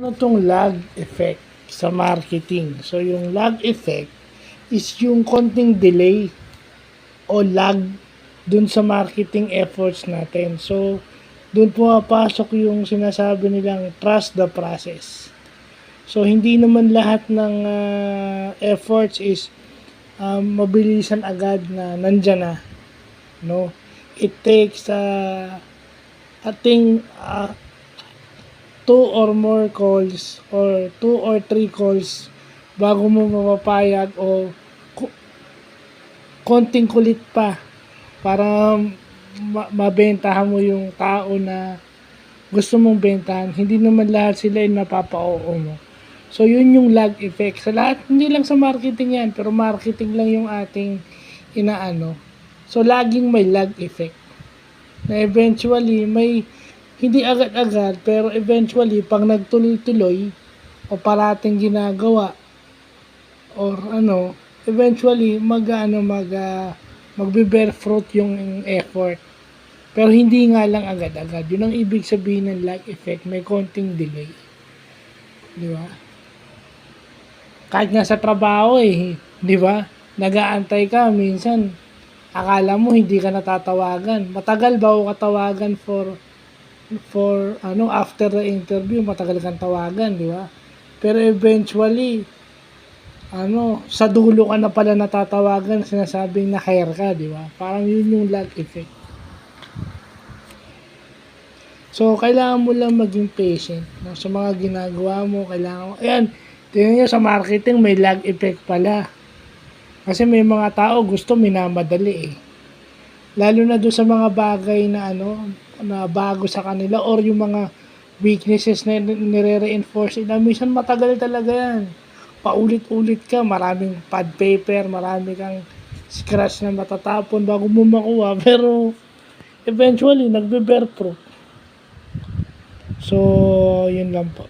Ano tong lag effect sa marketing? So, yung lag effect is yung konting delay o lag dun sa marketing efforts natin. So, dun pumapasok yung sinasabi nilang trust the process. So, hindi naman lahat ng efforts is mabilisan agad na nandyan na. No? It takes ating 2 or more calls or 2 or 3 calls bago mo mapapayag o konting kulit pa para mabentahan mo yung tao na gusto mong bentahan. Hindi naman lahat sila yung napapa-oo mo. So, yun yung lag effect. Sa lahat, hindi lang sa marketing yan, pero marketing lang yung ating inaano. So, laging may lag effect. Na eventually, may hindi agad-agad, pero eventually, pag nagtuloy-tuloy, o parating ginagawa, or eventually, magbe-bear fruit yung effort. Pero hindi nga lang agad-agad. Yun ang ibig sabihin ng lag effect, may konting delay. Di ba? Kahit nga sa trabaho di ba? Nag-aantay ka, minsan, akala mo hindi ka natatawagan. Matagal ba o katawagan for after the interview, matagal kang tawagan, di ba? Pero eventually, sa dulo ka na pala natatawagan, sinasabing na-hire ka, di ba? Parang yun yung lag effect. So, kailangan mo lang maging patient. No? Sa mga ginagawa mo, ayan, tingnan nyo sa marketing, may lag effect pala. Kasi may mga tao gusto minamadali Lalo na doon sa mga bagay na na bago sa kanila or yung mga weaknesses na nire-reinforce na minsan matagal talaga yan. Paulit-ulit ka, maraming pad paper, marami kang scratch na matatapon bago mo makuha, pero eventually nagbe-bear fruit. So, yun lang po.